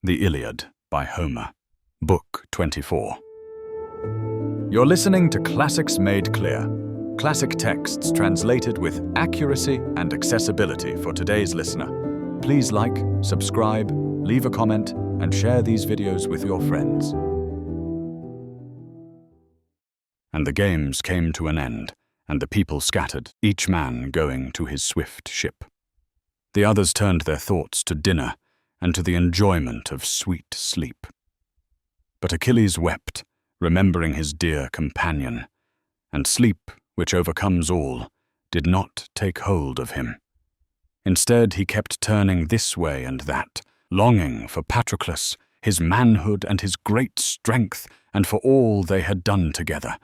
The Iliad by Homer, Book 24. You're listening to Classics Made Clear, classic texts translated with accuracy and accessibility for today's listener. Please like, subscribe, leave a comment, and share these videos with your friends. And the games came to an end, and the people scattered, each man going to his swift ship. The others turned their thoughts to dinner and to the enjoyment of sweet sleep. But Achilles wept, remembering his dear companion, and sleep, which overcomes all, did not take hold of him. Instead, he kept turning this way and that, longing for Patroclus, his manhood and his great strength, and for all they had done together,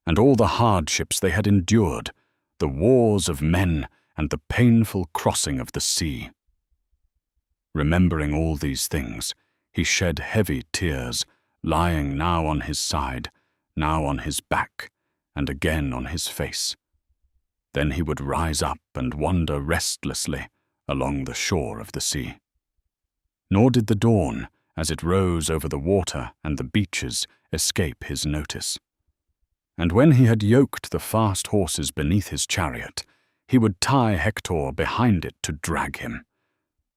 and all the hardships they had endured, the wars of men and the painful crossing of the sea. Remembering all these things, he shed heavy tears, lying now on his side, now on his back, and again on his face. Then he would rise up and wander restlessly along the shore of the sea. Nor did the dawn, as it rose over the water and the beaches, escape his notice. And when he had yoked the fast horses beneath his chariot, he would tie Hector behind it to drag him.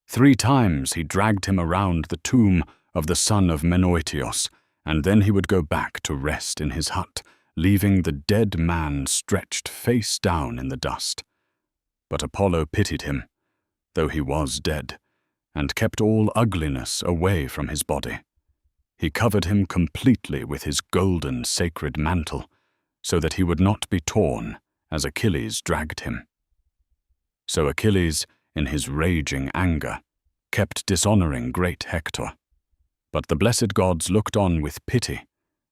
3 times he dragged him around the tomb of the son of Menoetios, and then he would go back to rest in his hut, leaving the dead man stretched face down in the dust. But Apollo pitied him, though he was dead, and kept all ugliness away from his body. He covered him completely with his golden sacred mantle, so that he would not be torn as Achilles dragged him. So Achilles, in his raging anger, kept dishonoring great Hector. But the blessed gods looked on with pity,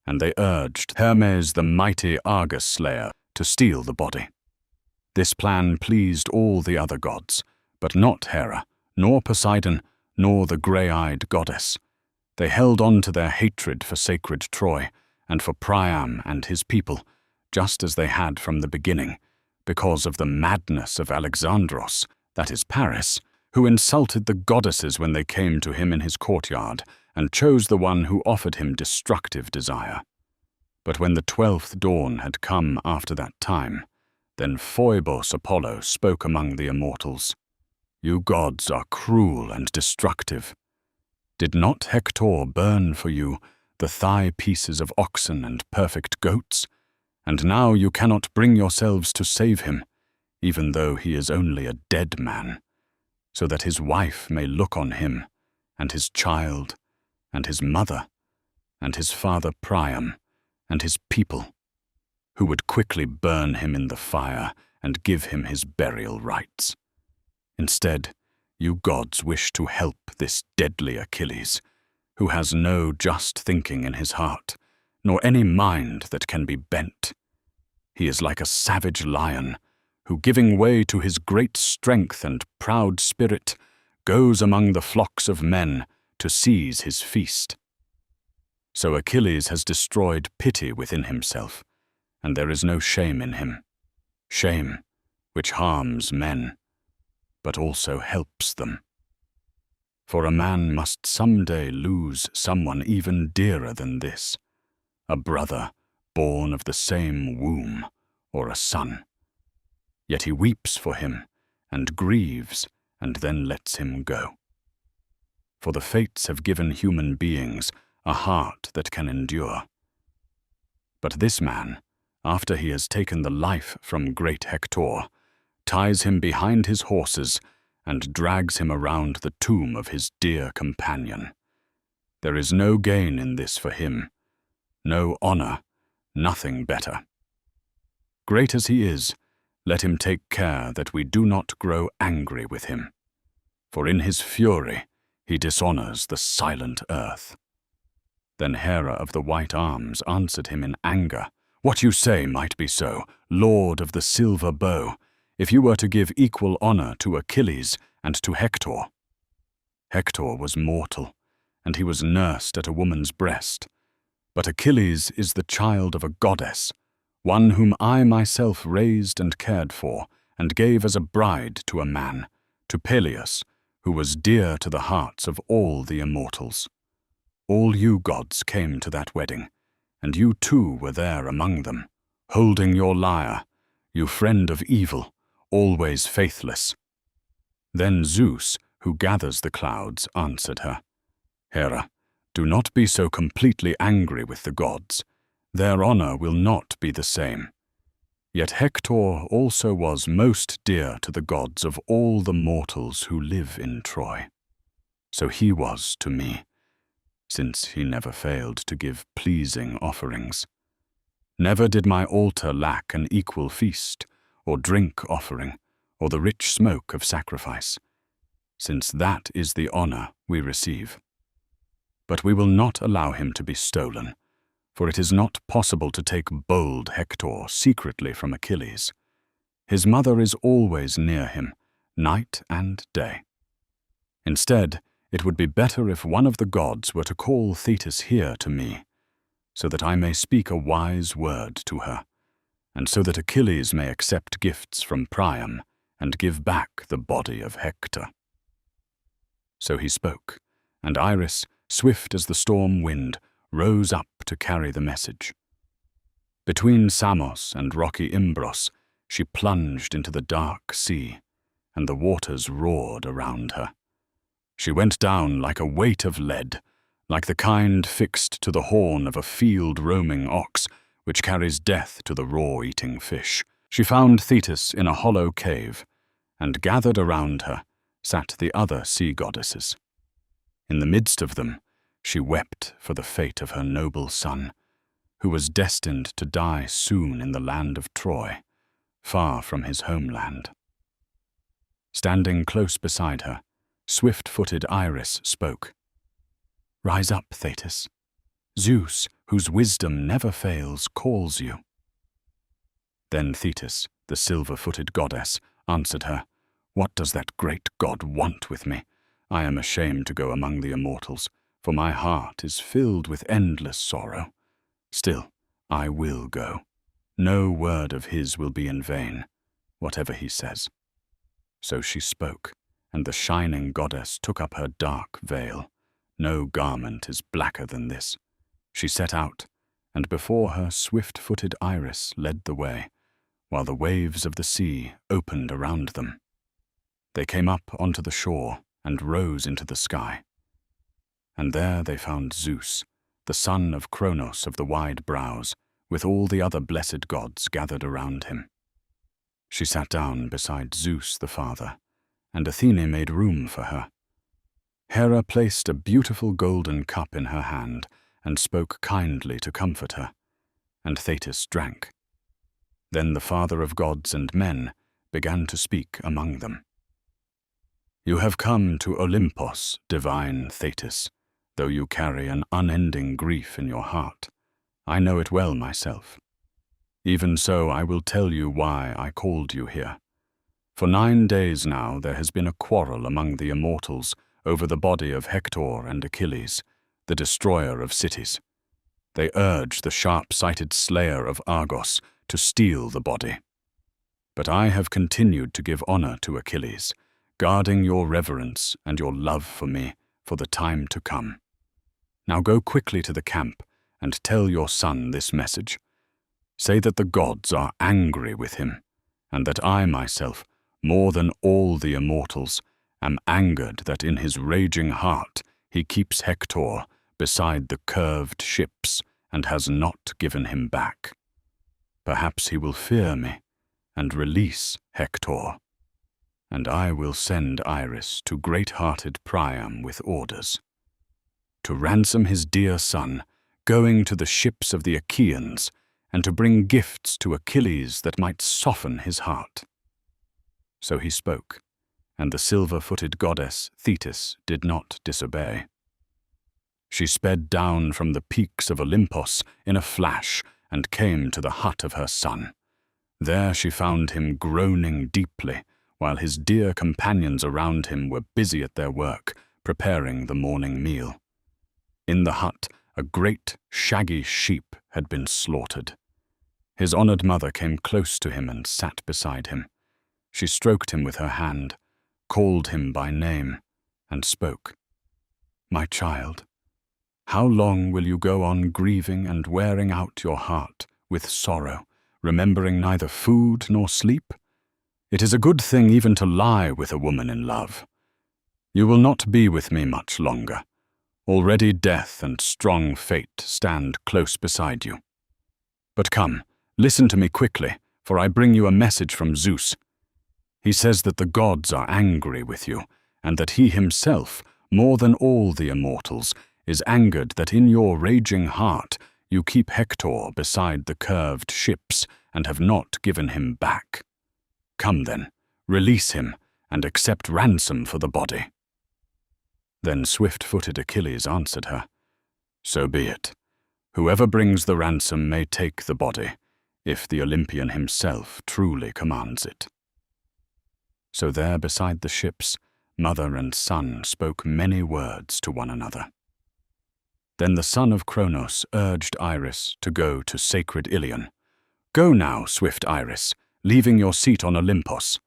and they urged Hermes the mighty Argus slayer to steal the body. This plan pleased all the other gods, but not Hera, nor Poseidon, nor the grey-eyed goddess. They held on to their hatred for sacred Troy, and for Priam and his people, just as they had from the beginning, because of the madness of Alexandros, that is Paris, who insulted the goddesses when they came to him in his courtyard, and chose the one who offered him destructive desire. But when the 12th dawn had come after that time, then Phoebus Apollo spoke among the immortals. You gods are cruel and destructive. Did not Hector burn for you the thigh pieces of oxen and perfect goats? And now you cannot bring yourselves to save him, even though he is only a dead man, so that his wife may look on him, and his child, and his mother, and his father Priam, and his people, who would quickly burn him in the fire and give him his burial rites. Instead, you gods wish to help this deadly Achilles, who has no just thinking in his heart, nor any mind that can be bent. He is like a savage lion, who, giving way to his great strength and proud spirit, goes among the flocks of men to seize his feast. So Achilles has destroyed pity within himself, and there is no shame in him, shame which harms men, but also helps them. For a man must someday lose someone even dearer than this, a brother born of the same womb, or a son. Yet he weeps for him, and grieves, and then lets him go. For the fates have given human beings a heart that can endure. But this man, after he has taken the life from great Hector, ties him behind his horses and drags him around the tomb of his dear companion. There is no gain in this for him, no honor, nothing better. Great as he is, let him take care that we do not grow angry with him, for in his fury he dishonors the silent earth. Then Hera of the white arms answered him in anger. What you say might be so, Lord of the silver bow, if you were to give equal honor to Achilles and to Hector. Hector was mortal, and he was nursed at a woman's breast. But Achilles is the child of a goddess, one whom I myself raised and cared for, and gave as a bride to a man, to Peleus, who was dear to the hearts of all the immortals. All you gods came to that wedding, and you too were there among them, holding your lyre, you friend of evil, always faithless. Then Zeus, who gathers the clouds, answered her, Hera, do not be so completely angry with the gods. Their honor will not be the same. Yet Hector also was most dear to the gods of all the mortals who live in Troy. So he was to me, since he never failed to give pleasing offerings. Never did my altar lack an equal feast, or drink offering, or the rich smoke of sacrifice, since that is the honor we receive. But we will not allow him to be stolen, for it is not possible to take bold Hector secretly from Achilles. His mother is always near him, night and day. Instead, it would be better if one of the gods were to call Thetis here to me, so that I may speak a wise word to her, and so that Achilles may accept gifts from Priam and give back the body of Hector. So he spoke, and Iris, swift as the storm wind, rose up to carry the message. Between Samos and rocky Imbros, she plunged into the dark sea, and the waters roared around her. She went down like a weight of lead, like the kind fixed to the horn of a field-roaming ox, which carries death to the raw-eating fish. She found Thetis in a hollow cave, and gathered around her sat the other sea goddesses. In the midst of them, she wept for the fate of her noble son, who was destined to die soon in the land of Troy, far from his homeland. Standing close beside her, swift-footed Iris spoke. Rise up, Thetis. Zeus, whose wisdom never fails, calls you. Then Thetis, the silver-footed goddess, answered her, What does that great god want with me? I am ashamed to go among the immortals, for my heart is filled with endless sorrow. Still, I will go. No word of his will be in vain, whatever he says. So she spoke, and the shining goddess took up her dark veil. No garment is blacker than this. She set out, and before her swift-footed Iris led the way, while the waves of the sea opened around them. They came up onto the shore and rose into the sky. And there they found Zeus, the son of Kronos of the wide brows, with all the other blessed gods gathered around him. She sat down beside Zeus the father, and Athene made room for her. Hera placed a beautiful golden cup in her hand and spoke kindly to comfort her, and Thetis drank. Then the father of gods and men began to speak among them. You have come to Olympos, divine Thetis, though you carry an unending grief in your heart. I know it well myself. Even so, I will tell you why I called you here. For 9 days now there has been a quarrel among the immortals over the body of Hector and Achilles, the destroyer of cities. They urge the sharp-sighted slayer of Argos to steal the body. But I have continued to give honor to Achilles, guarding your reverence and your love for me for the time to come. Now go quickly to the camp and tell your son this message. Say that the gods are angry with him, and that I myself, more than all the immortals, am angered that in his raging heart he keeps Hector beside the curved ships and has not given him back. Perhaps he will fear me and release Hector, and I will send Iris to great-hearted Priam with orders. To ransom his dear son, going to the ships of the Achaeans, and to bring gifts to Achilles that might soften his heart. So he spoke, and the silver-footed goddess Thetis did not disobey. She sped down from the peaks of Olympos in a flash and came to the hut of her son. There she found him groaning deeply, while his dear companions around him were busy at their work, preparing the morning meal. In the hut, a great, shaggy sheep had been slaughtered. His honored mother came close to him and sat beside him. She stroked him with her hand, called him by name, and spoke. "My child, how long will you go on grieving and wearing out your heart with sorrow, remembering neither food nor sleep? It is a good thing even to lie with a woman in love. You will not be with me much longer. Already death and strong fate stand close beside you. But come, listen to me quickly, for I bring you a message from Zeus. He says that the gods are angry with you, and that he himself, more than all the immortals, is angered that in your raging heart you keep Hector beside the curved ships and have not given him back. Come then, release him, and accept ransom for the body." Then swift-footed Achilles answered her, "So be it. Whoever brings the ransom may take the body, if the Olympian himself truly commands it." So there beside the ships, mother and son spoke many words to one another. Then the son of Cronos urged Iris to go to sacred Ilion. "Go now, swift Iris, leaving your seat on Olympos.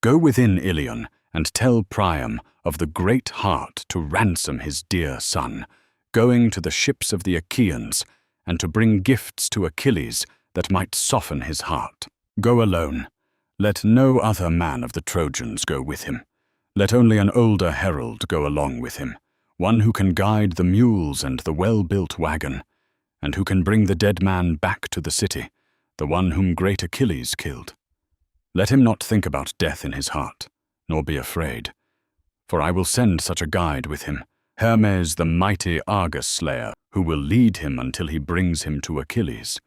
Go within Ilion and tell Priam of the great heart to ransom his dear son, going to the ships of the Achaeans, and to bring gifts to Achilles that might soften his heart. Go alone. Let no other man of the Trojans go with him. Let only an older herald go along with him, one who can guide the mules and the well-built wagon, and who can bring the dead man back to the city, the one whom great Achilles killed. Let him not think about death in his heart, nor be afraid. For I will send such a guide with him, Hermes the mighty Argus slayer, who will lead him until he brings him to Achilles.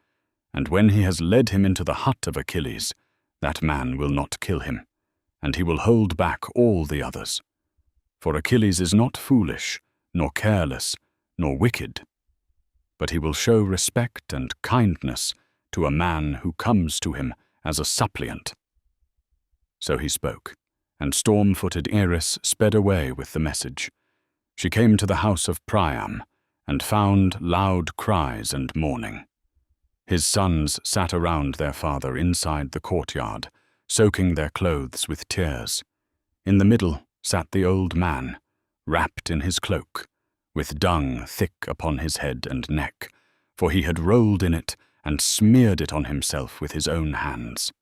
And when he has led him into the hut of Achilles, that man will not kill him, and he will hold back all the others. For Achilles is not foolish, nor careless, nor wicked, but he will show respect and kindness to a man who comes to him as a suppliant." So he spoke, and storm-footed Iris sped away with the message. She came to the house of Priam, and found loud cries and mourning. His sons sat around their father inside the courtyard, soaking their clothes with tears. In the middle sat the old man, wrapped in his cloak, with dung thick upon his head and neck, for he had rolled in it and smeared it on himself with his own hands.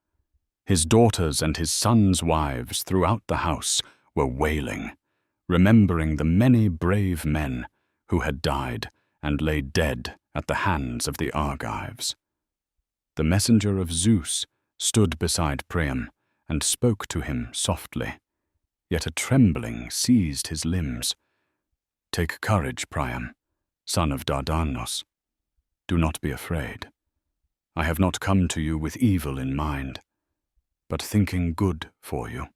His daughters and his sons' wives throughout the house were wailing, remembering the many brave men who had died and lay dead at the hands of the Argives. The messenger of Zeus stood beside Priam and spoke to him softly, yet a trembling seized his limbs. "Take courage, Priam, son of Dardanos. Do not be afraid. I have not come to you with evil in mind, but thinking good for you.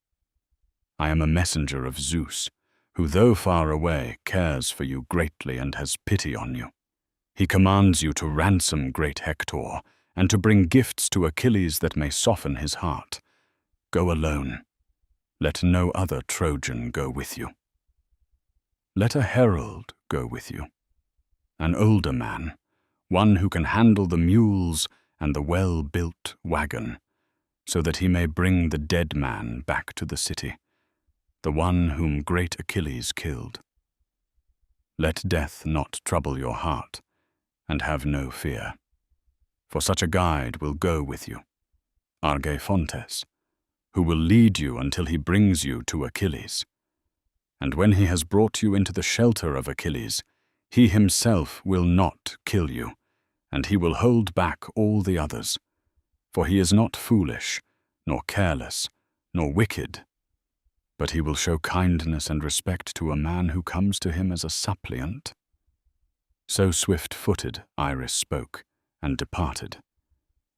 I am a messenger of Zeus, who, though far away, cares for you greatly and has pity on you. He commands you to ransom great Hector, and to bring gifts to Achilles that may soften his heart. Go alone. Let no other Trojan go with you. Let a herald go with you, an older man, one who can handle the mules and the well-built wagon, so that he may bring the dead man back to the city, the one whom great Achilles killed. Let death not trouble your heart, and have no fear, for such a guide will go with you, Argefontes, who will lead you until he brings you to Achilles. And when he has brought you into the shelter of Achilles, he himself will not kill you, and he will hold back all the others. For he is not foolish, nor careless, nor wicked, but he will show kindness and respect to a man who comes to him as a suppliant." So swift-footed Iris spoke, and departed.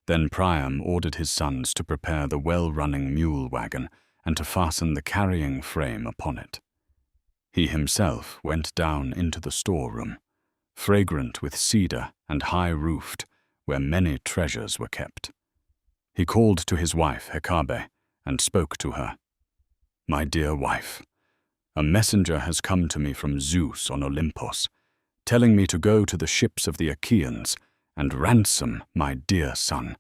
Then Priam ordered his sons to prepare the well-running mule wagon and to fasten the carrying frame upon it. He himself went down into the storeroom, fragrant with cedar and high-roofed, where many treasures were kept. He called to his wife Hecate and spoke to her. "My dear wife, a messenger has come to me from Zeus on Olympos, telling me to go to the ships of the Achaeans and ransom my dear son,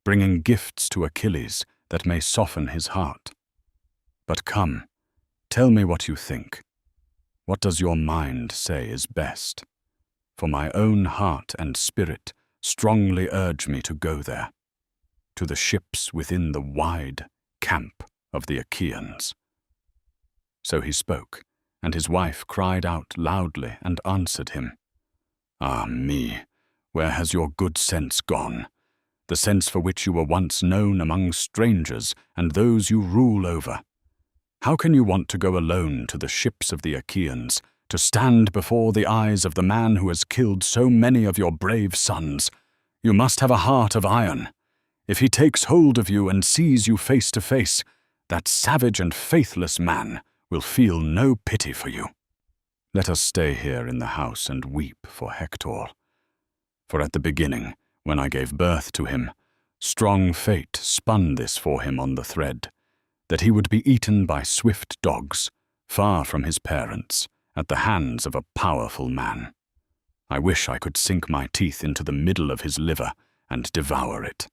bringing gifts to Achilles that may soften his heart. But come, tell me what you think. What does your mind say is best? For my own heart and spirit strongly urge me to go there, to the ships within the wide camp of the Achaeans." So he spoke, and his wife cried out loudly and answered him, "Ah me, where has your good sense gone? The sense for which you were once known among strangers and those you rule over. How can you want to go alone to the ships of the Achaeans, to stand before the eyes of the man who has killed so many of your brave sons? You must have a heart of iron. If he takes hold of you and sees you face to face, that savage and faithless man will feel no pity for you. Let us stay here in the house and weep for Hector. For at the beginning, when I gave birth to him, strong fate spun this for him on the thread, that he would be eaten by swift dogs, far from his parents, at the hands of a powerful man. I wish I could sink my teeth into the middle of his liver and devour it.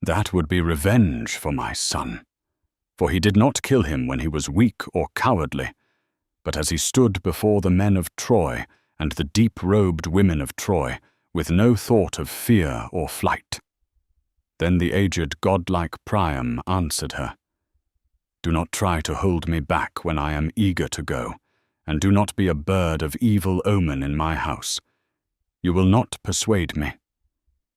That would be revenge for my son. For he did not kill him when he was weak or cowardly, but as he stood before the men of Troy and the deep-robed women of Troy, with no thought of fear or flight. Then the aged godlike Priam answered her, "Do not try to hold me back when I am eager to go, and do not be a bird of evil omen in my house. You will not persuade me.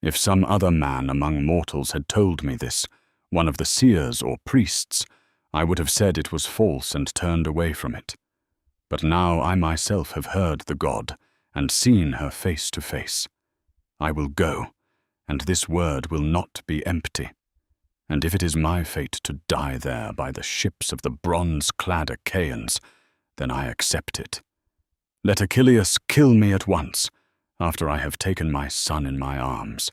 If some other man among mortals had told me this, one of the seers or priests, I would have said it was false and turned away from it. But now I myself have heard the god and seen her face to face. I will go, and this word will not be empty. And if it is my fate to die there by the ships of the bronze-clad Achaeans, then I accept it. Let Achilles kill me at once, after I have taken my son in my arms,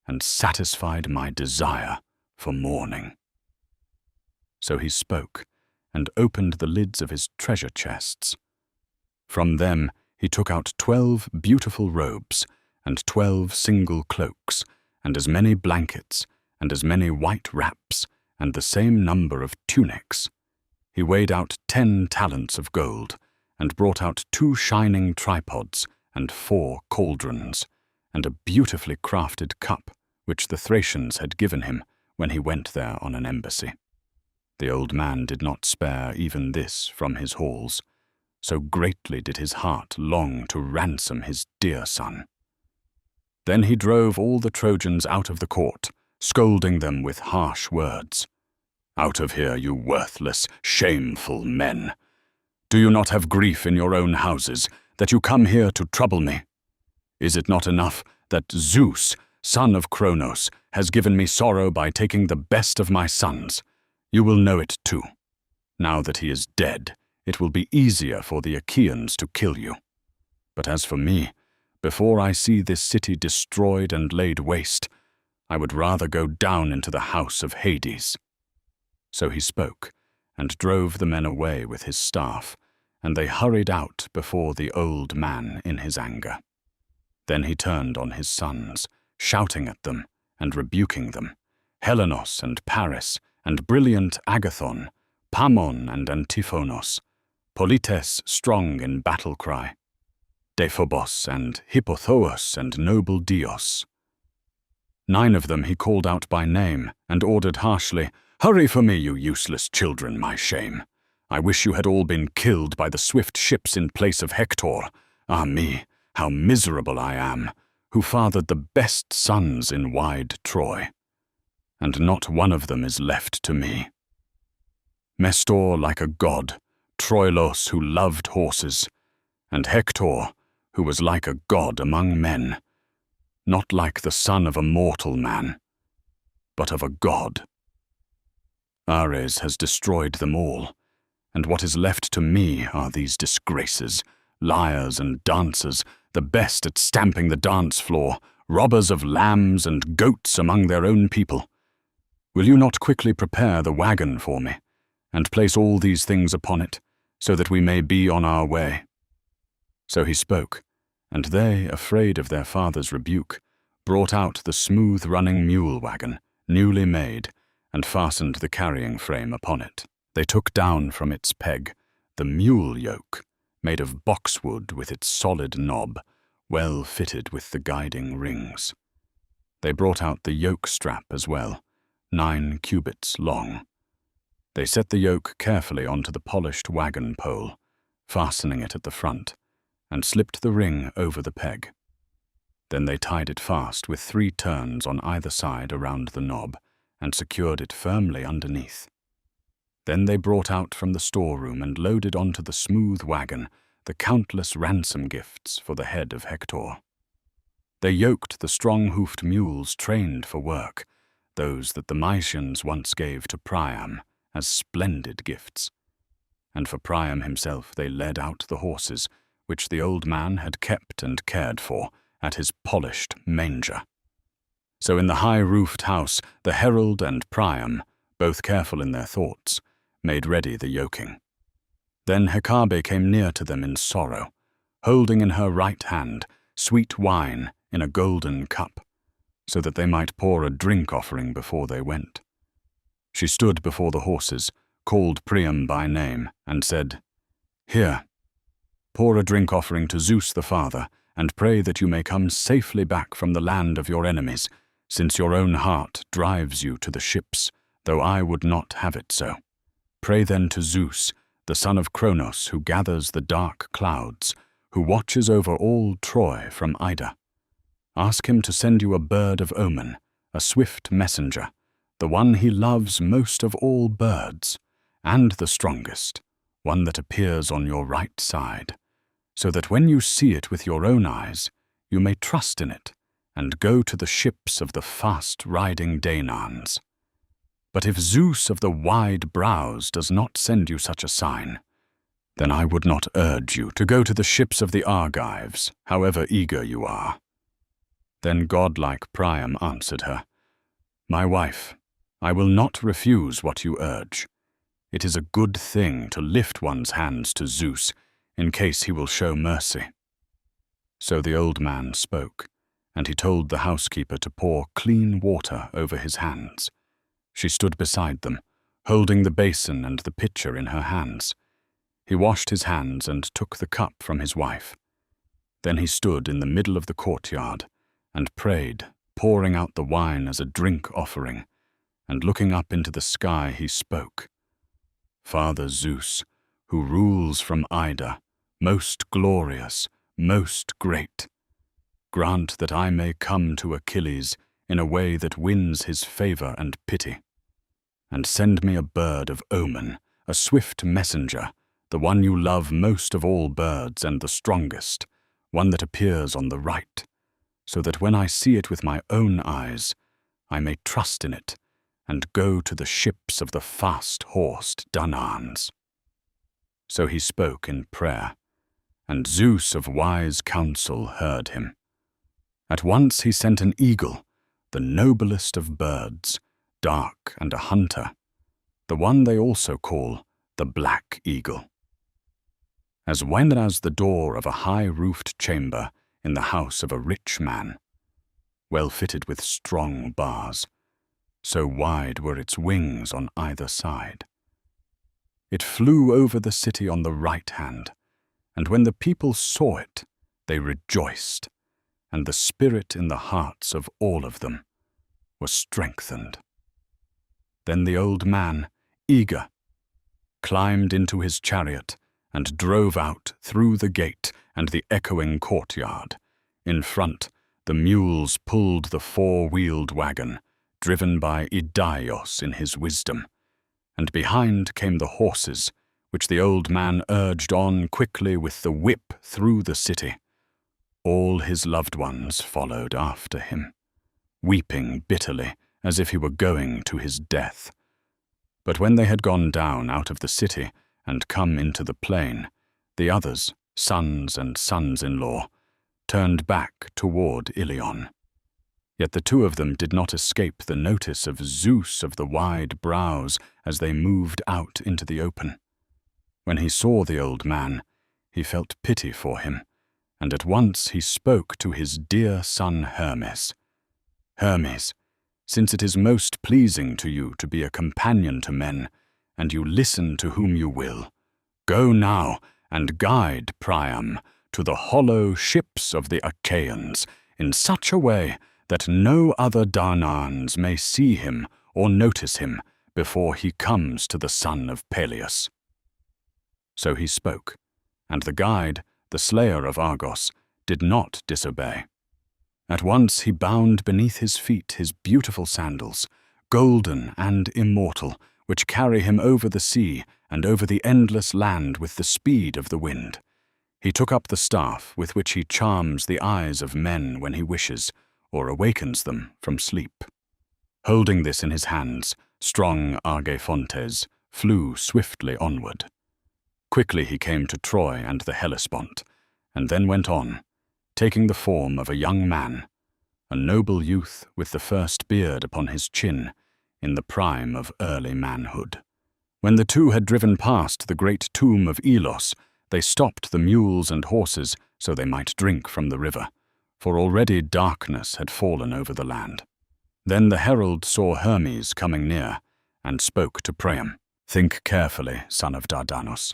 and satisfied my desire for mourning." So he spoke, and opened the lids of his treasure chests. From them he took out 12 beautiful robes, and 12 single cloaks, and as many blankets, and as many white wraps, and the same number of tunics. He weighed out 10 talents of gold, and brought out 2 shining tripods, and 4 cauldrons, and a beautifully crafted cup, which the Thracians had given him when he went there on an embassy. The old man did not spare even this from his halls, so greatly did his heart long to ransom his dear son. Then he drove all the Trojans out of the court, scolding them with harsh words. "Out of here, you worthless, shameful men! Do you not have grief in your own houses, that you come here to trouble me? Is it not enough that Zeus, son of Kronos, has given me sorrow by taking the best of my sons? You will know it too. Now that he is dead, it will be easier for the Achaeans to kill you. But as for me, before I see this city destroyed and laid waste, I would rather go down into the house of Hades." So he spoke, and drove the men away with his staff, and they hurried out before the old man in his anger. Then he turned on his sons, shouting at them and rebuking them, Helenos and Paris, and brilliant Agathon, Pammon and Antiphonos, Polites strong in battle cry, Dephobos and Hippothous and noble Dios. 9 of them he called out by name, and ordered harshly, "Hurry for me, you useless children, my shame. I wish you had all been killed by the swift ships in place of Hector. Ah me, how miserable I am, who fathered the best sons in wide Troy. And not one of them is left to me. Mestor like a god, Troilos who loved horses, and Hector, who was like a god among men, not like the son of a mortal man, but of a god. Ares has destroyed them all, and what is left to me are these disgraces, liars and dancers, the best at stamping the dance floor, robbers of lambs and goats among their own people. Will you not quickly prepare the wagon for me, and place all these things upon it, so that we may be on our way?" So he spoke, and they, afraid of their father's rebuke, brought out the smooth-running mule wagon, newly made, and fastened the carrying frame upon it. They took down from its peg the mule yoke, made of boxwood with its solid knob, well fitted with the guiding rings. They brought out the yoke strap as well, 9 cubits long. They set the yoke carefully onto the polished wagon pole, fastening it at the front, and slipped the ring over the peg. Then they tied it fast with 3 turns on either side around the knob and secured it firmly underneath. Then they brought out from the storeroom and loaded onto the smooth wagon the countless ransom gifts for the head of Hector. They yoked the strong-hoofed mules trained for work, those that the Mysians once gave to Priam as splendid gifts. And for Priam himself they led out the horses, which the old man had kept and cared for at his polished manger. So in the high-roofed house the herald and Priam, both careful in their thoughts, made ready the yoking. Then Hecate came near to them in sorrow, holding in her right hand sweet wine in a golden cup, so that they might pour a drink offering before they went. She stood before the horses, called Priam by name, and said, "Here, pour a drink offering to Zeus the Father, and pray that you may come safely back from the land of your enemies, since your own heart drives you to the ships, though I would not have it so. Pray then to Zeus, the son of Kronos, who gathers the dark clouds, who watches over all Troy from Ida. Ask him to send you a bird of omen, a swift messenger, the one he loves most of all birds, and the strongest, one that appears on your right side, so that when you see it with your own eyes, you may trust in it, and go to the ships of the fast-riding Danaans. But if Zeus of the wide brows does not send you such a sign, then I would not urge you to go to the ships of the Argives, however eager you are." Then godlike Priam answered her, "My wife, I will not refuse what you urge. It is a good thing to lift one's hands to Zeus, in case he will show mercy." So the old man spoke, and he told the housekeeper to pour clean water over his hands. She stood beside them, holding the basin and the pitcher in her hands. He washed his hands and took the cup from his wife. Then he stood in the middle of the courtyard and prayed, pouring out the wine as a drink offering, and looking up into the sky he spoke, "Father Zeus, who rules from Ida, most glorious, most great, grant that I may come to Achilles in a way that wins his favor and pity. And send me a bird of omen, a swift messenger, the one you love most of all birds and the strongest, one that appears on the right, so that when I see it with my own eyes, I may trust in it and go to the ships of the fast-horsed Danaans." So he spoke in prayer, and Zeus of wise counsel heard him. At once he sent an eagle, the noblest of birds, dark and a hunter, the one they also call the Black Eagle. As the door of a high-roofed chamber in the house of a rich man, well fitted with strong bars, so wide were its wings on either side. It flew over the city on the right hand, and when the people saw it, they rejoiced, and the spirit in the hearts of all of them was strengthened. Then the old man, eager, climbed into his chariot and drove out through the gate and the echoing courtyard. In front, the mules pulled the 4-wheeled wagon, driven by Idaios in his wisdom, and behind came the horses, which the old man urged on quickly with the whip through the city. All his loved ones followed after him, weeping bitterly as if he were going to his death. But when they had gone down out of the city and come into the plain, the others, sons and sons-in-law, turned back toward Ilion. Yet the 2 of them did not escape the notice of Zeus of the wide brows as they moved out into the open. When he saw the old man, he felt pity for him, and at once he spoke to his dear son Hermes. "Hermes, since it is most pleasing to you to be a companion to men, and you listen to whom you will, go now and guide Priam to the hollow ships of the Achaeans in such a way that no other Danaans may see him or notice him before he comes to the son of Peleus." So he spoke, and the guide, the slayer of Argos, did not disobey. At once he bound beneath his feet his beautiful sandals, golden and immortal, which carry him over the sea and over the endless land with the speed of the wind. He took up the staff with which he charms the eyes of men when he wishes, or awakens them from sleep. Holding this in his hands, strong Argefontes flew swiftly onward. Quickly he came to Troy and the Hellespont, and then went on, taking the form of a young man, a noble youth with the first beard upon his chin, in the prime of early manhood. When the two had driven past the great tomb of Elos, they stopped the mules and horses so they might drink from the river, for already darkness had fallen over the land. Then the herald saw Hermes coming near, and spoke to Priam. "Think carefully, son of Dardanus.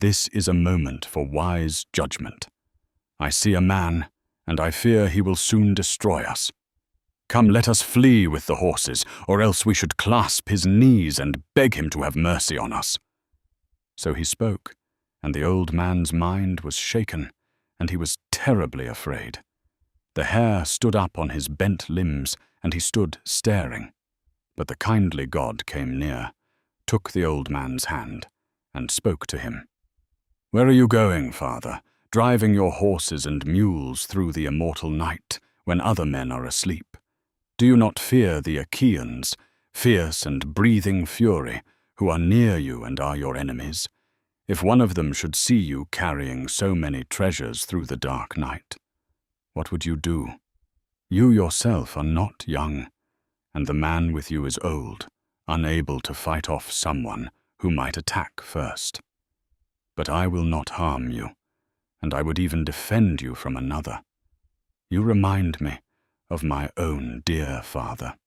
This is a moment for wise judgment. I see a man, and I fear he will soon destroy us. Come, let us flee with the horses, or else we should clasp his knees and beg him to have mercy on us." So he spoke, and the old man's mind was shaken, and he was terribly afraid. The hair stood up on his bent limbs, and he stood staring. But the kindly god came near, took the old man's hand, and spoke to him. "Where are you going, father, driving your horses and mules through the immortal night, when other men are asleep? Do you not fear the Achaeans, fierce and breathing fury, who are near you and are your enemies? If one of them should see you carrying so many treasures through the dark night, what would you do? You yourself are not young, and the man with you is old, unable to fight off someone who might attack first. But I will not harm you, and I would even defend you from another. You remind me of my own dear father."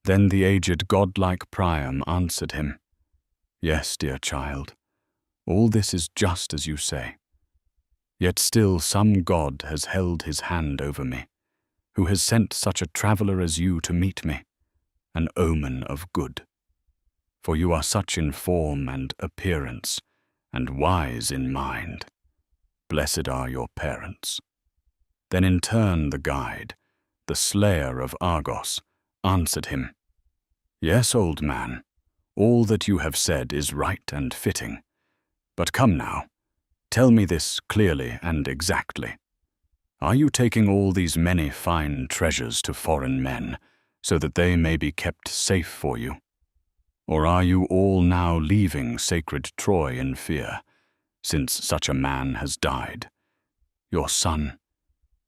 Then the aged godlike Priam answered him, "Yes, dear child, all this is just as you say. Yet still some god has held his hand over me, who has sent such a traveler as you to meet me, an omen of good. For you are such in form and appearance, and wise in mind. Blessed are your parents." Then in turn the guide, the slayer of Argos, answered him, "Yes, old man, all that you have said is right and fitting. But come now, tell me this clearly and exactly. Are you taking all these many fine treasures to foreign men, so that they may be kept safe for you? Or are you all now leaving sacred Troy in fear, since such a man has died, your son,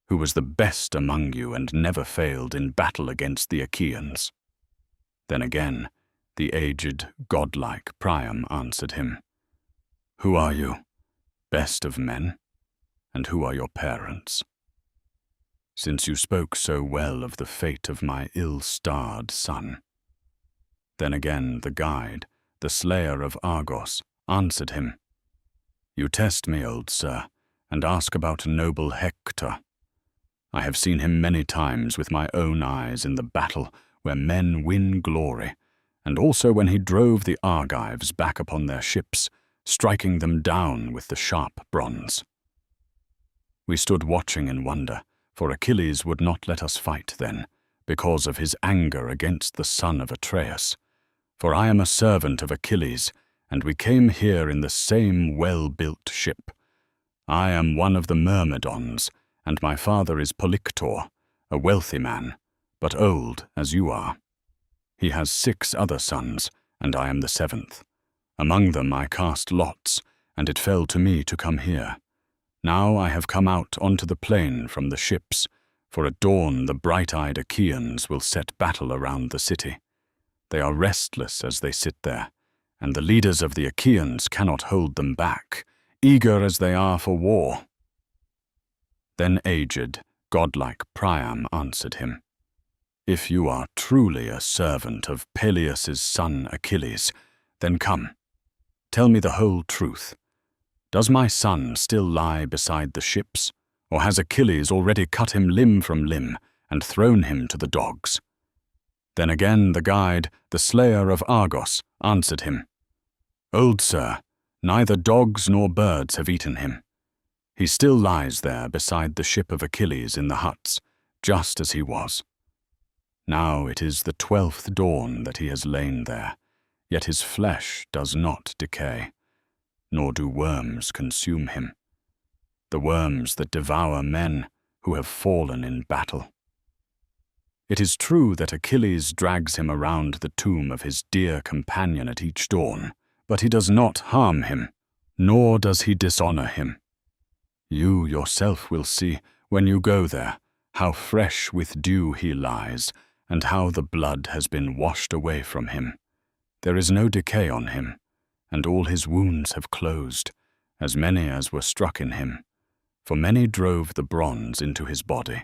who was the best among you and never failed in battle against the Achaeans?" Then again, the aged, godlike Priam answered him, "Who are you, best of men, and who are your parents? Since you spoke so well of the fate of my ill-starred son." Then again the guide, the slayer of Argos, answered him, "You test me, old sir, and ask about noble Hector. I have seen him many times with my own eyes in the battle where men win glory, and also when he drove the Argives back upon their ships, striking them down with the sharp bronze. We stood watching in wonder, for Achilles would not let us fight then, because of his anger against the son of Atreus. For I am a servant of Achilles, and we came here in the same well-built ship. I am one of the Myrmidons, and my father is Polyctor, a wealthy man, but old as you are. He has 6 other sons, and I am the 7th. Among them I cast lots, and it fell to me to come here. Now I have come out onto the plain from the ships, for at dawn the bright-eyed Achaeans will set battle around the city. They are restless as they sit there, and the leaders of the Achaeans cannot hold them back, eager as they are for war." Then aged, godlike Priam answered him, "If you are truly a servant of Peleus' son Achilles, then come, tell me the whole truth. Does my son still lie beside the ships, or has Achilles already cut him limb from limb and thrown him to the dogs?" Then again the guide, the slayer of Argos, answered him, "Old sir, neither dogs nor birds have eaten him. He still lies there beside the ship of Achilles in the huts, just as he was. Now it is the 12th dawn that he has lain there, yet his flesh does not decay, nor do worms consume him, the worms that devour men who have fallen in battle. It is true that Achilles drags him around the tomb of his dear companion at each dawn, but he does not harm him, nor does he dishonor him. You yourself will see, when you go there, how fresh with dew he lies, and how the blood has been washed away from him. There is no decay on him, and all his wounds have closed, as many as were struck in him, for many drove the bronze into his body.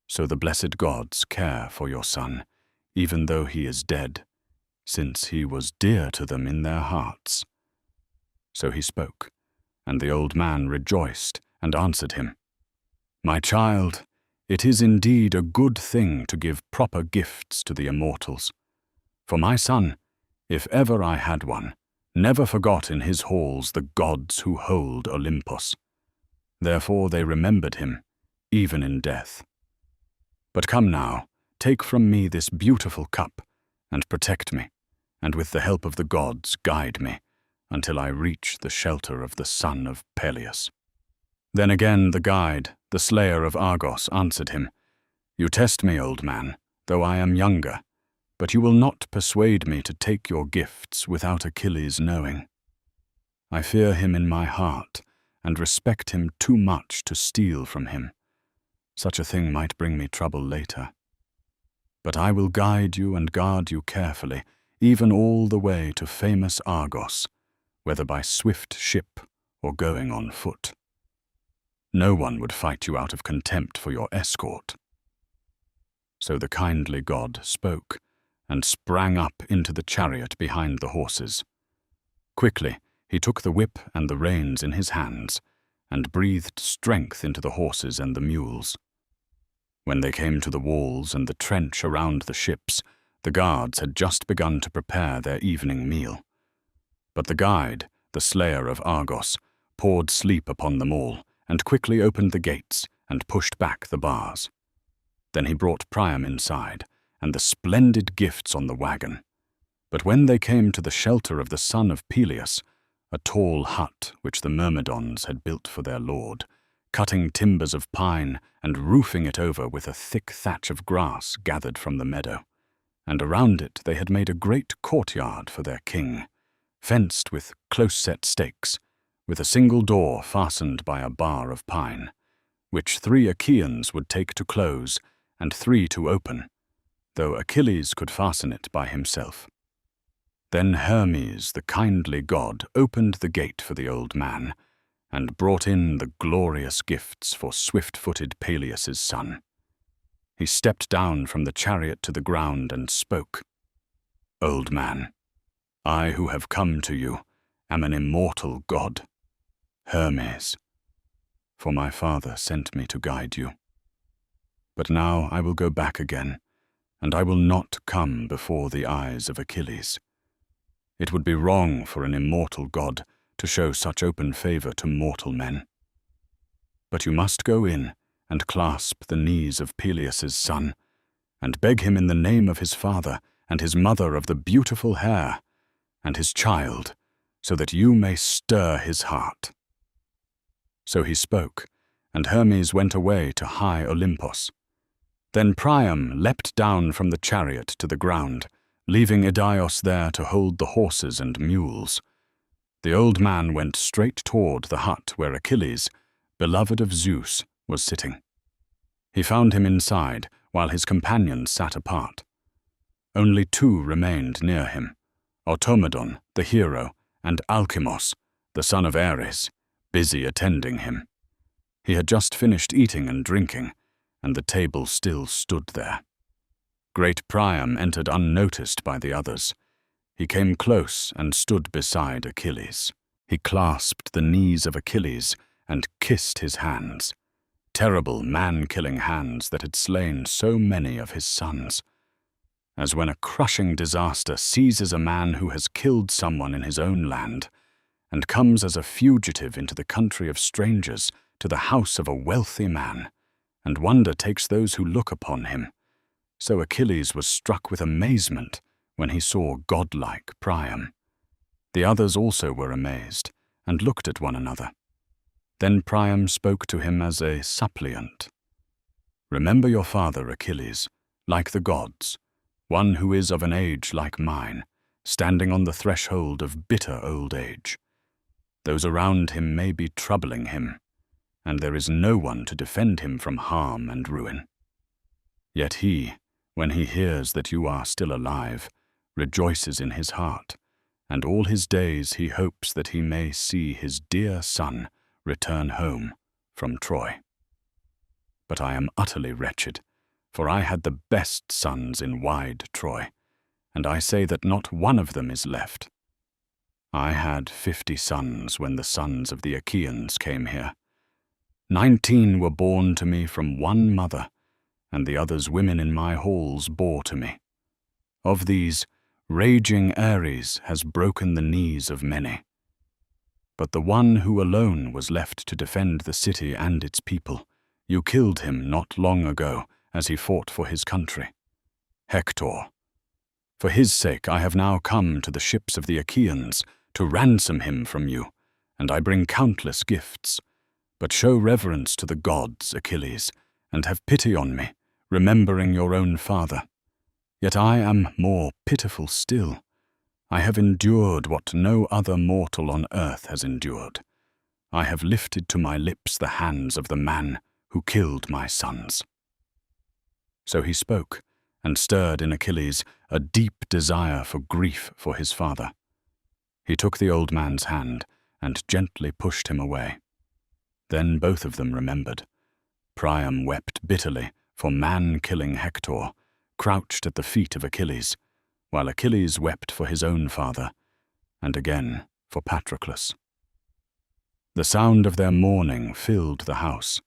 So the blessed gods care for your son, even though he is dead, since he was dear to them in their hearts." So he spoke, and the old man rejoiced and answered him, "My child, it is indeed a good thing to give proper gifts to the immortals. For my son, if ever I had one, never forgot in his halls the gods who hold Olympus. Therefore they remembered him, even in death. But come now, take from me this beautiful cup, and protect me, and with the help of the gods guide me, until I reach the shelter of the son of Peleus." Then again the guide, the slayer of Argos, answered him, "You test me, old man, though I am younger, but you will not persuade me to take your gifts without Achilles knowing. I fear him in my heart, and respect him too much to steal from him. Such a thing might bring me trouble later. But I will guide you and guard you carefully, even all the way to famous Argos, whether by swift ship or going on foot. No one would fight you out of contempt for your escort." So the kindly god spoke, and sprang up into the chariot behind the horses. Quickly he took the whip and the reins in his hands, and breathed strength into the horses and the mules. When they came to the walls and the trench around the ships, the guards had just begun to prepare their evening meal. But the guide, the slayer of Argos, poured sleep upon them all, and quickly opened the gates and pushed back the bars. Then he brought Priam inside, and the splendid gifts on the wagon. But when they came to the shelter of the son of Peleus, a tall hut which the Myrmidons had built for their lord, cutting timbers of pine and roofing it over with a thick thatch of grass gathered from the meadow, and around it they had made a great courtyard for their king, fenced with close-set stakes, with a single door fastened by a bar of pine, which 3 Achaeans would take to close and 3 to open, though Achilles could fasten it by himself. Then Hermes, the kindly god, opened the gate for the old man, and brought in the glorious gifts for swift-footed Peleus' son. He stepped down from the chariot to the ground and spoke, "Old man, I who have come to you am an immortal god, Hermes, for my father sent me to guide you. But now I will go back again, and I will not come before the eyes of Achilles. It would be wrong for an immortal god to show such open favor to mortal men. But you must go in and clasp the knees of Peleus' son, and beg him in the name of his father and his mother of the beautiful hair, and his child, so that you may stir his heart." So he spoke, and Hermes went away to high Olympus. Then Priam leapt down from the chariot to the ground, leaving Idaeus there to hold the horses and mules. The old man went straight toward the hut where Achilles, beloved of Zeus, was sitting. He found him inside, while his companions sat apart. Only 2 remained near him, Automedon, the hero, and Alcimos, the son of Ares, busy attending him. He had just finished eating and drinking, and the table still stood there. Great Priam entered unnoticed by the others. He came close and stood beside Achilles. He clasped the knees of Achilles and kissed his hands, terrible man-killing hands that had slain so many of his sons. As when a crushing disaster seizes a man who has killed someone in his own land, and comes as a fugitive into the country of strangers to the house of a wealthy man, and wonder takes those who look upon him, so Achilles was struck with amazement when he saw godlike Priam. The others also were amazed, and looked at one another. Then Priam spoke to him as a suppliant. "Remember your father, Achilles, like the gods, one who is of an age like mine, standing on the threshold of bitter old age. Those around him may be troubling him, and there is no one to defend him from harm and ruin. Yet he, when he hears that you are still alive, rejoices in his heart, and all his days he hopes that he may see his dear son return home from Troy. But I am utterly wretched, for I had the best sons in wide Troy, and I say that not one of them is left. I had 50 sons when the sons of the Achaeans came here. 19 were born to me from one mother, and the others women in my halls bore to me. Of these, raging Ares has broken the knees of many. But the one who alone was left to defend the city and its people, you killed him not long ago as he fought for his country, Hector. For his sake I have now come to the ships of the Achaeans to ransom him from you, and I bring countless gifts. But show reverence to the gods, Achilles, and have pity on me, remembering your own father. Yet I am more pitiful still. I have endured what no other mortal on earth has endured. I have lifted to my lips the hands of the man who killed my sons." So he spoke, and stirred in Achilles a deep desire for grief for his father. He took the old man's hand and gently pushed him away. Then both of them remembered. Priam wept bitterly for man-killing Hector, crouched at the feet of Achilles, while Achilles wept for his own father, and again for Patroclus. The sound of their mourning filled the house.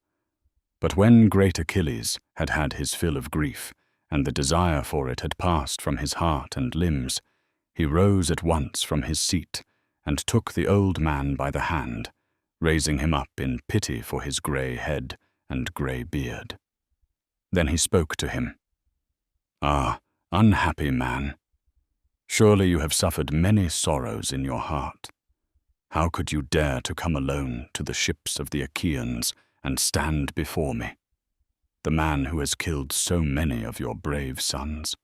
But when great Achilles had had his fill of grief, and the desire for it had passed from his heart and limbs, he rose at once from his seat and took the old man by the hand, raising him up in pity for his grey head and grey beard. Then he spoke to him. "Ah, unhappy man! Surely you have suffered many sorrows in your heart. How could you dare to come alone to the ships of the Achaeans and stand before me, the man who has killed so many of your brave sons?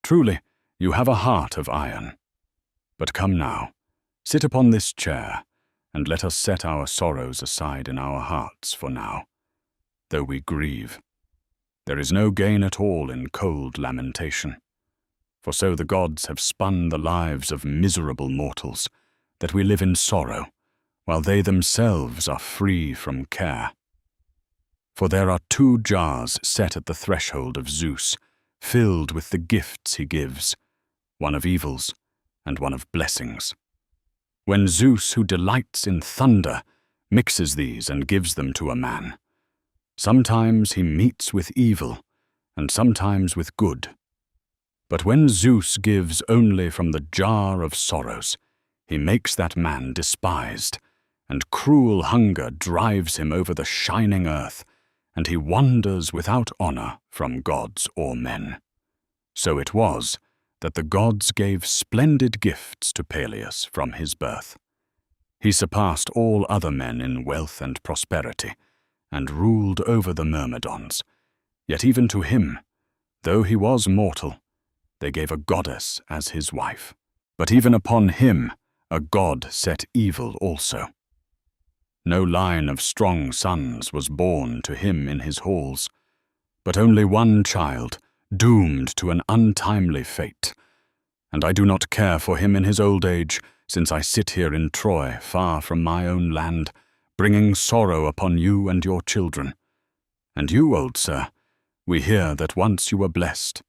Truly, you have a heart of iron. But come now, sit upon this chair, and let us set our sorrows aside in our hearts for now, though we grieve. There is no gain at all in cold lamentation, for so the gods have spun the lives of miserable mortals, that we live in sorrow, while they themselves are free from care. For there are 2 jars set at the threshold of Zeus, filled with the gifts he gives, one of evils and one of blessings. When Zeus, who delights in thunder, mixes these and gives them to a man, sometimes he meets with evil, and sometimes with good. But when Zeus gives only from the jar of sorrows, he makes that man despised, and cruel hunger drives him over the shining earth, and he wanders without honor from gods or men. So it was that the gods gave splendid gifts to Peleus from his birth. He surpassed all other men in wealth and prosperity, and ruled over the Myrmidons. Yet even to him, though he was mortal, they gave a goddess as his wife. But even upon him a god set evil also. No line of strong sons was born to him in his halls, but only one child, doomed to an untimely fate. And I do not care for him in his old age, since I sit here in Troy, far from my own land, bringing sorrow upon you and your children. And you, old sir, we hear that once you were blessed.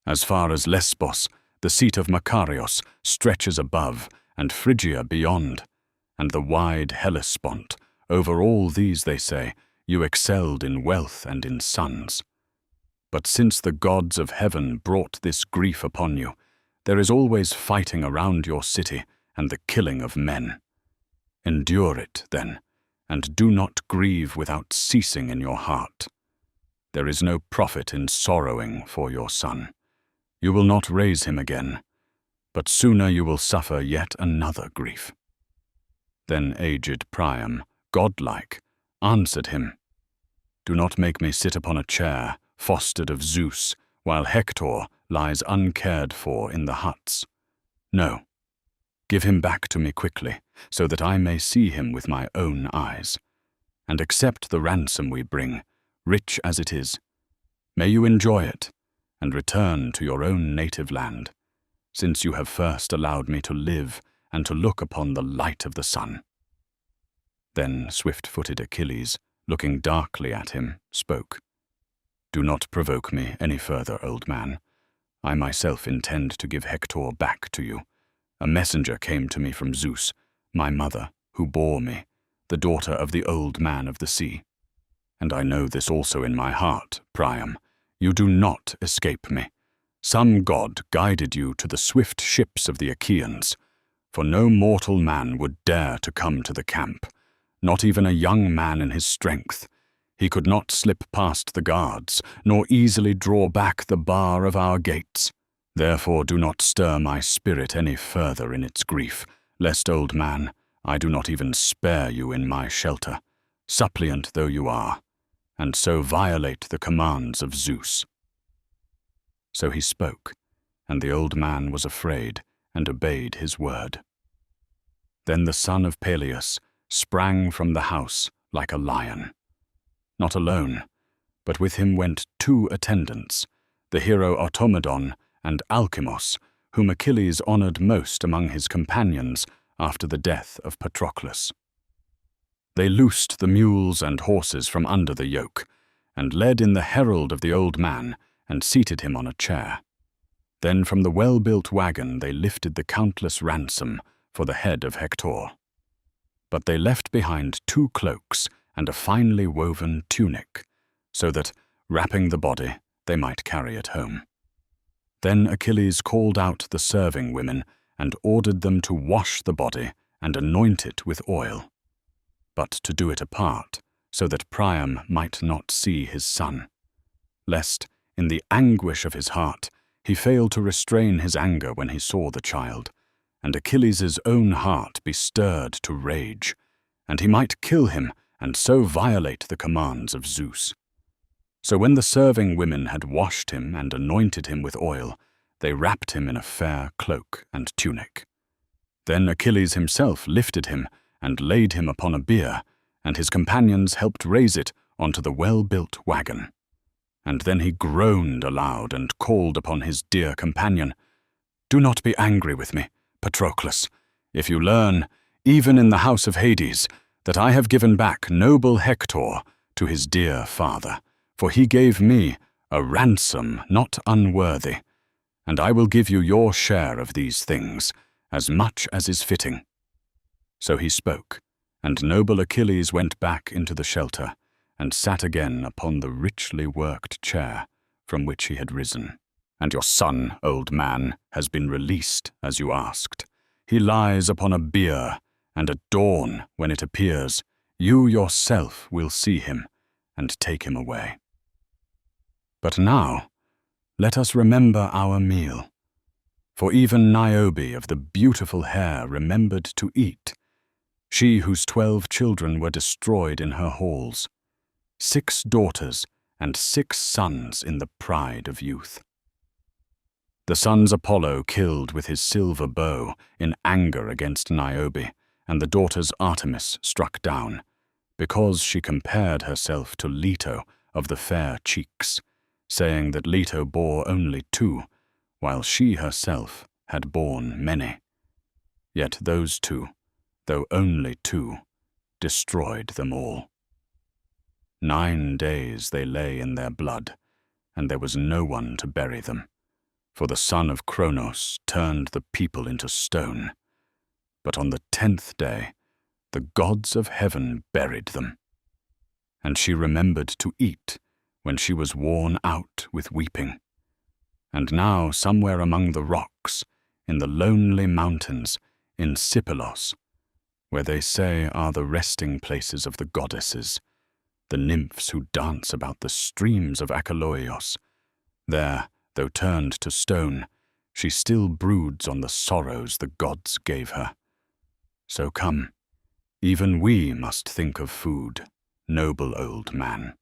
As far as Lesbos, the seat of Makarios, stretches above, and Phrygia beyond, and the wide Hellespont. Over all these, they say, you excelled in wealth and in sons. But since the gods of heaven brought this grief upon you, there is always fighting around your city and the killing of men. Endure it, then, and do not grieve without ceasing in your heart. There is no profit in sorrowing for your son. You will not raise him again, but sooner you will suffer yet another grief." Then aged Priam, godlike, answered him, "Do not make me sit upon a chair, fostered of Zeus, while Hector lies uncared for in the huts. No, give him back to me quickly, so that I may see him with my own eyes. And accept the ransom we bring, rich as it is. May you enjoy it, and return to your own native land, since you have first allowed me to live and to look upon the light of the sun." Then swift-footed Achilles, looking darkly at him, spoke, "Do not provoke me any further, old man. I myself intend to give Hector back to you. A messenger came to me from Zeus, my mother, who bore me, the daughter of the old man of the sea. And I know this also in my heart, Priam. You do not escape me. Some god guided you to the swift ships of the Achaeans, for no mortal man would dare to come to the camp, not even a young man in his strength. He could not slip past the guards, nor easily draw back the bar of our gates. Therefore do not stir my spirit any further in its grief, lest, old man, I do not even spare you in my shelter, suppliant though you are, and so violate the commands of Zeus." So he spoke, and the old man was afraid and obeyed his word. Then the son of Peleus sprang from the house like a lion. Not alone, but with him went 2 attendants, the hero Automedon and Alcimos, whom Achilles honored most among his companions after the death of Patroclus. They loosed the mules and horses from under the yoke, and led in the herald of the old man, and seated him on a chair. Then from the well-built wagon they lifted the countless ransom for the head of Hector. But they left behind 2 cloaks and a finely woven tunic, so that, wrapping the body, they might carry it home. Then Achilles called out the serving women and ordered them to wash the body and anoint it with oil, but to do it apart, so that Priam might not see his son, lest, in the anguish of his heart, he fail to restrain his anger when he saw the child, and Achilles' own heart be stirred to rage, and he might kill him and so violate the commands of Zeus. So when the serving women had washed him and anointed him with oil, they wrapped him in a fair cloak and tunic. Then Achilles himself lifted him and laid him upon a bier, and his companions helped raise it onto the well-built wagon. And then he groaned aloud and called upon his dear companion, "Do not be angry with me, Patroclus, if you learn, even in the house of Hades, that I have given back noble Hector to his dear father, for he gave me a ransom not unworthy, and I will give you your share of these things, as much as is fitting." So he spoke, and noble Achilles went back into the shelter, and sat again upon the richly worked chair from which he had risen. "And your son, old man, has been released, as you asked. He lies upon a bier, and at dawn, when it appears, you yourself will see him, and take him away. But now, let us remember our meal. For even Niobe of the beautiful hair remembered to eat, she whose 12 children were destroyed in her halls, 6 daughters and 6 sons in the pride of youth. The sons Apollo killed with his silver bow in anger against Niobe, and the daughters Artemis struck down, because she compared herself to Leto of the fair cheeks, saying that Leto bore only 2, while she herself had borne many. Yet those 2, though only 2, destroyed them all. 9 days they lay in their blood, and there was no one to bury them, for the son of Cronos turned the people into stone. But on the 10th day, the gods of heaven buried them. And she remembered to eat when she was worn out with weeping. And now somewhere among the rocks, in the lonely mountains, in Sipylos, where they say are the resting places of the goddesses, the nymphs who dance about the streams of Achilles, there, though turned to stone, she still broods on the sorrows the gods gave her. So come, even we must think of food, noble old man.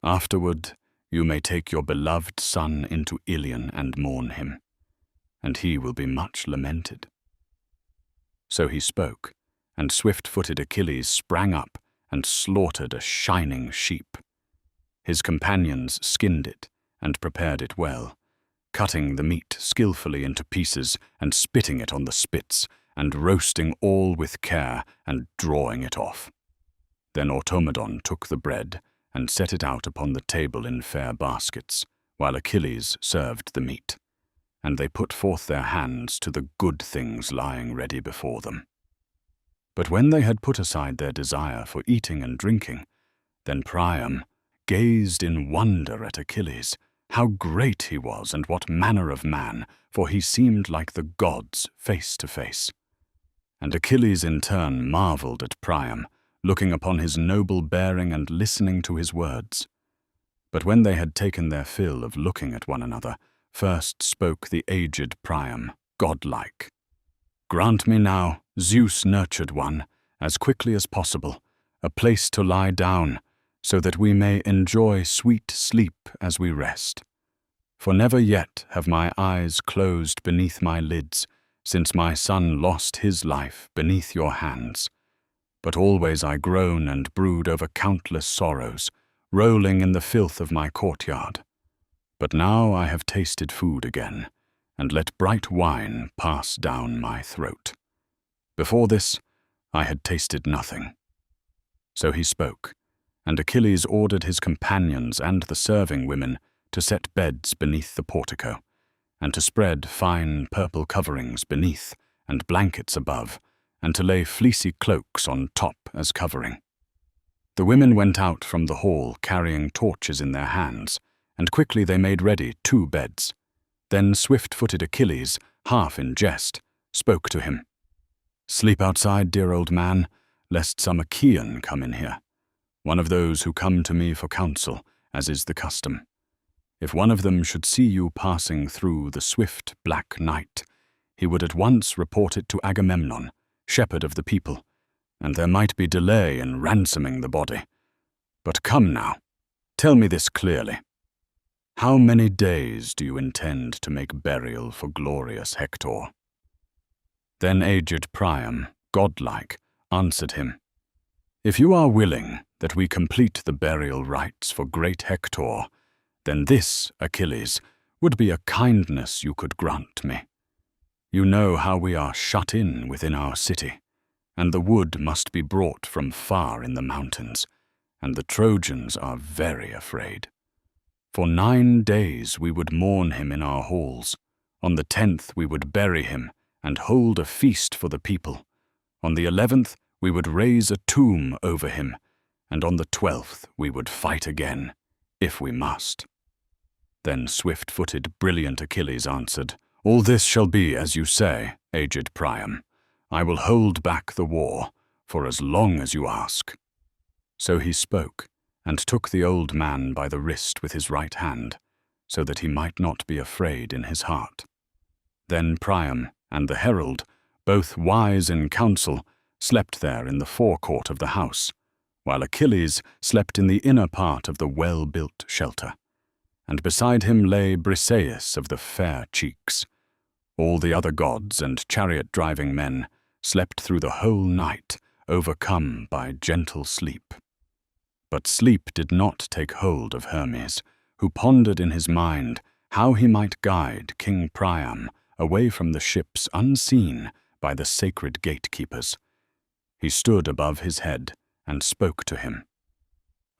Afterward, you may take your beloved son into Ilion and mourn him, and he will be much lamented." So he spoke, and swift-footed Achilles sprang up and slaughtered a shining sheep. His companions skinned it and prepared it well, cutting the meat skillfully into pieces and spitting it on the spits, and roasting all with care and drawing it off. Then Automedon took the bread and set it out upon the table in fair baskets, while Achilles served the meat, and they put forth their hands to the good things lying ready before them. But when they had put aside their desire for eating and drinking, then Priam gazed in wonder at Achilles, how great he was and what manner of man, for he seemed like the gods face to face. And Achilles in turn marveled at Priam, looking upon his noble bearing and listening to his words. But when they had taken their fill of looking at one another, first spoke the aged Priam, godlike. "Grant me now, Zeus-nurtured one, as quickly as possible, a place to lie down, so that we may enjoy sweet sleep as we rest. For never yet have my eyes closed beneath my lids, since my son lost his life beneath your hands. But always I groan and brood over countless sorrows, rolling in the filth of my courtyard. But now I have tasted food again, and let bright wine pass down my throat. Before this, I had tasted nothing." So he spoke, and Achilles ordered his companions and the serving women to set beds beneath the portico, and to spread fine purple coverings beneath and blankets above, and to lay fleecy cloaks on top as covering. The women went out from the hall carrying torches in their hands, and quickly they made ready 2 beds. Then swift-footed Achilles, half in jest, spoke to him. "Sleep outside, dear old man, lest some Achaean come in here, one of those who come to me for counsel, as is the custom. If one of them should see you passing through the swift black night, he would at once report it to Agamemnon, shepherd of the people, and there might be delay in ransoming the body. But come now, tell me this clearly. How many days do you intend to make burial for glorious Hector?" Then aged Priam, godlike, answered him, "If you are willing that we complete the burial rites for great Hector, then this, Achilles, would be a kindness you could grant me. You know how we are shut in within our city, and the wood must be brought from far in the mountains, and the Trojans are very afraid. For 9 days we would mourn him in our halls. On the 10th we would bury him and hold a feast for the people. On the 11th we would raise a tomb over him, and on the 12th we would fight again, if we must." Then swift-footed, brilliant Achilles answered, "All this shall be as you say, aged Priam. I will hold back the war, for as long as you ask." So he spoke, and took the old man by the wrist with his right hand, so that he might not be afraid in his heart. Then Priam and the herald, both wise in counsel, slept there in the forecourt of the house, while Achilles slept in the inner part of the well-built shelter. And beside him lay Briseis of the fair cheeks. All the other gods and chariot-driving men slept through the whole night, overcome by gentle sleep. But sleep did not take hold of Hermes, who pondered in his mind how he might guide King Priam away from the ships unseen by the sacred gatekeepers. He stood above his head and spoke to him.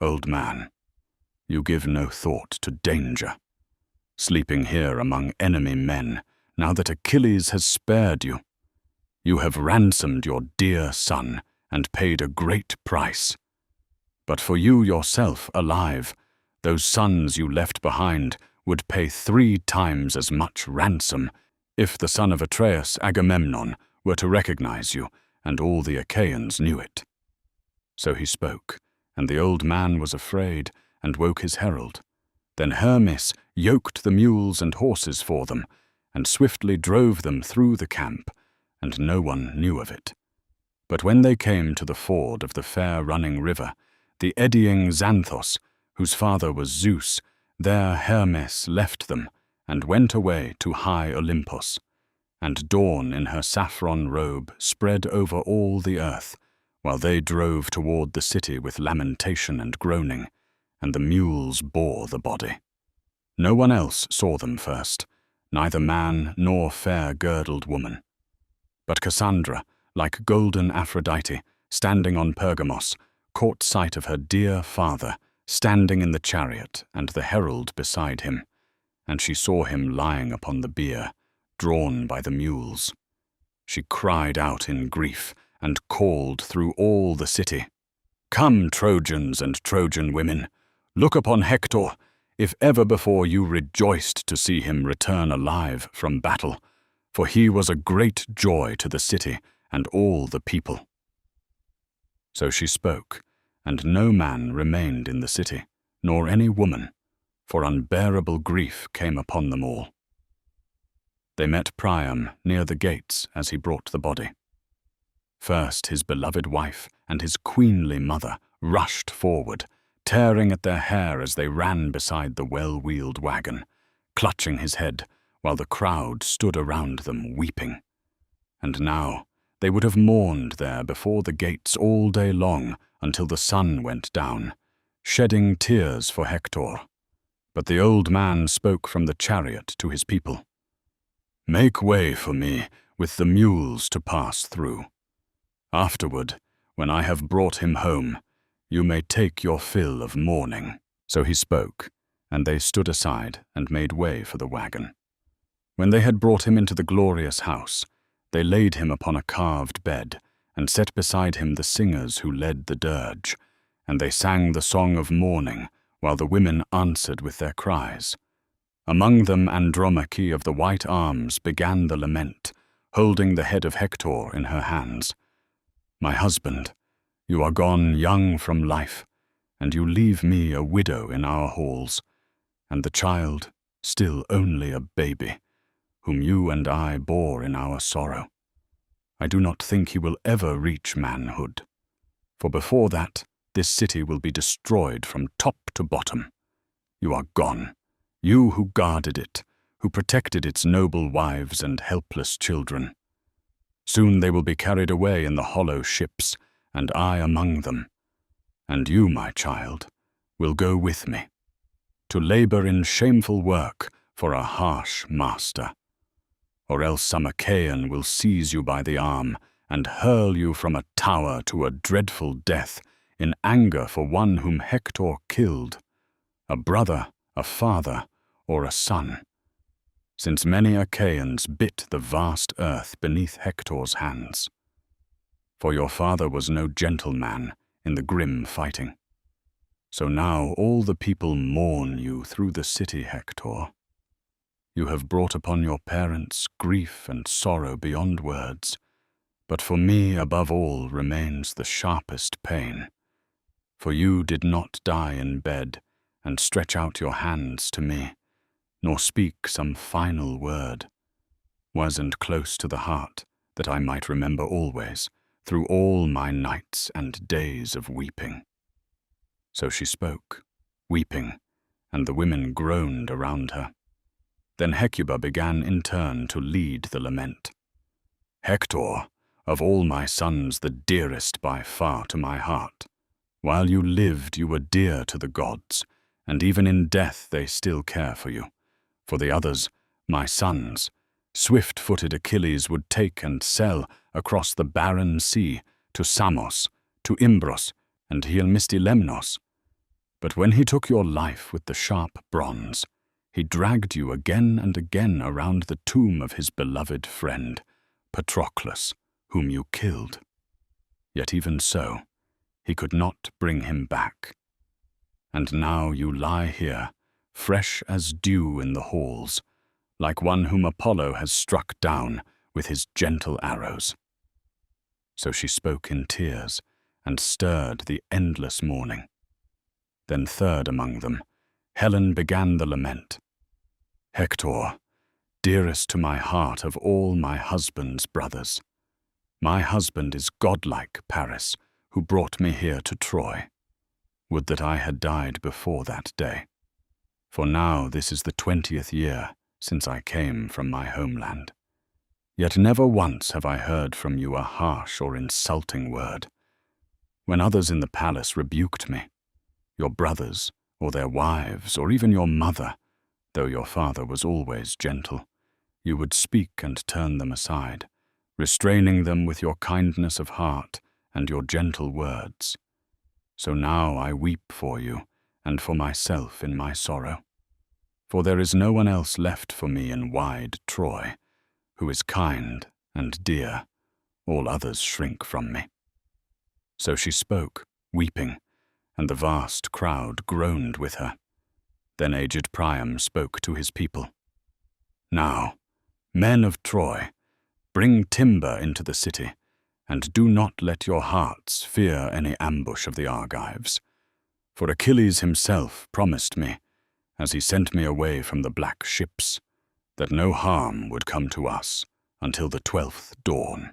"Old man, you give no thought to danger. Sleeping here among enemy men, now that Achilles has spared you. You have ransomed your dear son and paid a great price. But for you yourself alive, those sons you left behind would pay 3 times as much ransom if the son of Atreus, Agamemnon, were to recognize you, and all the Achaeans knew it." So he spoke, and the old man was afraid, and woke his herald. Then Hermes yoked the mules and horses for them, and swiftly drove them through the camp, and no one knew of it. But when they came to the ford of the fair-running river, the eddying Xanthos, whose father was Zeus, there Hermes left them, and went away to high Olympus. And dawn in her saffron robe spread over all the earth, while they drove toward the city with lamentation and groaning, and the mules bore the body. No one else saw them first, neither man nor fair-girdled woman. But Cassandra, like golden Aphrodite, standing on Pergamos, caught sight of her dear father, standing in the chariot and the herald beside him, and she saw him lying upon the bier, drawn by the mules. She cried out in grief and called through all the city, "Come, Trojans and Trojan women, look upon Hector, if ever before you rejoiced to see him return alive from battle, for he was a great joy to the city and all the people." So she spoke, and no man remained in the city, nor any woman, for unbearable grief came upon them all. They met Priam near the gates as he brought the body. First his beloved wife and his queenly mother rushed forward, tearing at their hair as they ran beside the well-wheeled wagon, clutching his head, while the crowd stood around them weeping. And now they would have mourned there before the gates all day long until the sun went down, shedding tears for Hector. But the old man spoke from the chariot to his people, "Make way for me with the mules to pass through. Afterward, when I have brought him home, you may take your fill of mourning." So he spoke, and they stood aside and made way for the wagon. When they had brought him into the glorious house, they laid him upon a carved bed, and set beside him the singers who led the dirge, and they sang the song of mourning, while the women answered with their cries. Among them Andromache of the white arms began the lament, holding the head of Hector in her hands. "My husband, you are gone young from life, and you leave me a widow in our halls, and the child still only a baby, whom you and I bore in our sorrow. I do not think he will ever reach manhood, for before that this city will be destroyed from top to bottom. You are gone, you who guarded it, who protected its noble wives and helpless children. Soon they will be carried away in the hollow ships, and I among them. And you, my child, will go with me, to labor in shameful work for a harsh master. Or else some Achaean will seize you by the arm and hurl you from a tower to a dreadful death in anger for one whom Hector killed, a brother, a father, or a son, since many Achaeans bit the vast earth beneath Hector's hands. For your father was no gentleman in the grim fighting. So now all the people mourn you through the city, Hector. You have brought upon your parents grief and sorrow beyond words, but for me above all remains the sharpest pain. For you did not die in bed and stretch out your hands to me, nor speak some final word. Wasn't close to the heart that I might remember always, through all my nights and days of weeping. So she spoke, weeping, and the women groaned around her. Then Hecuba began in turn to lead the lament. Hector, of all my sons the dearest by far to my heart. While you lived you were dear to the gods, and even in death they still care for you. For the others, my sons, swift-footed Achilles would take and sell across the barren sea to Samos, to Imbros, and Hyelmistylemnos. But when he took your life with the sharp bronze, he dragged you again and again around the tomb of his beloved friend, Patroclus, whom you killed. Yet even so, he could not bring him back. And now you lie here, fresh as dew in the halls, like one whom Apollo has struck down with his gentle arrows." So she spoke in tears and stirred the endless mourning. Then third among them, Helen began the lament. "Hector, dearest to my heart of all my husband's brothers, my husband is godlike Paris, who brought me here to Troy. Would that I had died before that day. For now this is the 20th year since I came from my homeland. Yet never once have I heard from you a harsh or insulting word. When others in the palace rebuked me, your brothers, or their wives, or even your mother, though your father was always gentle, you would speak and turn them aside, restraining them with your kindness of heart and your gentle words. So now I weep for you, and for myself in my sorrow. For there is no one else left for me in wide Troy, who is kind and dear. All others shrink from me." So she spoke, weeping, and the vast crowd groaned with her. Then aged Priam spoke to his people. "Now, men of Troy, bring timber into the city, and do not let your hearts fear any ambush of the Argives. For Achilles himself promised me, as he sent me away from the black ships, that no harm would come to us until the 12th dawn."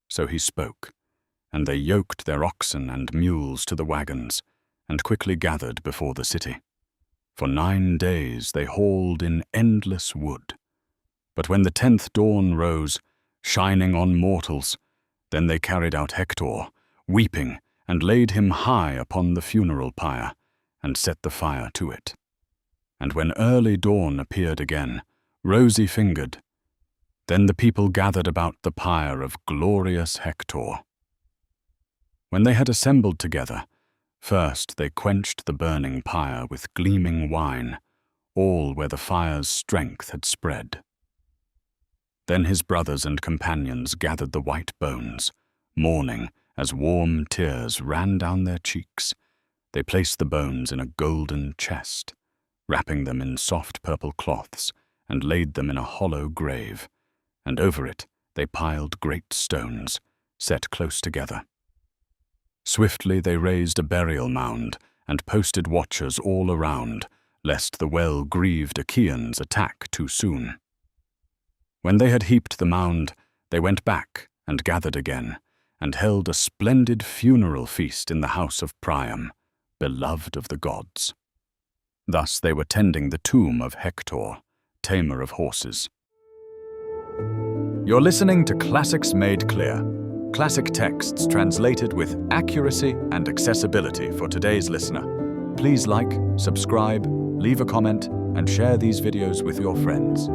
So he spoke, and they yoked their oxen and mules to the wagons, and quickly gathered before the city. For 9 days they hauled in endless wood. But when the 10th dawn rose, shining on mortals, then they carried out Hector, weeping, and laid him high upon the funeral pyre, and set the fire to it. And when early dawn appeared again, rosy-fingered, then the people gathered about the pyre of glorious Hector. When they had assembled together, first they quenched the burning pyre with gleaming wine, all where the fire's strength had spread. Then his brothers and companions gathered the white bones, mourning as warm tears ran down their cheeks. They placed the bones in a golden chest, wrapping them in soft purple cloths, and laid them in a hollow grave, and over it they piled great stones, set close together. Swiftly they raised a burial mound, and posted watchers all around, lest the well-grieved Achaeans attack too soon. When they had heaped the mound, they went back and gathered again, and held a splendid funeral feast in the house of Priam, beloved of the gods. Thus they were tending the tomb of Hector, tamer of horses. You're listening to Classics Made Clear, classic texts translated with accuracy and accessibility for today's listener. Please like, subscribe, leave a comment, and share these videos with your friends.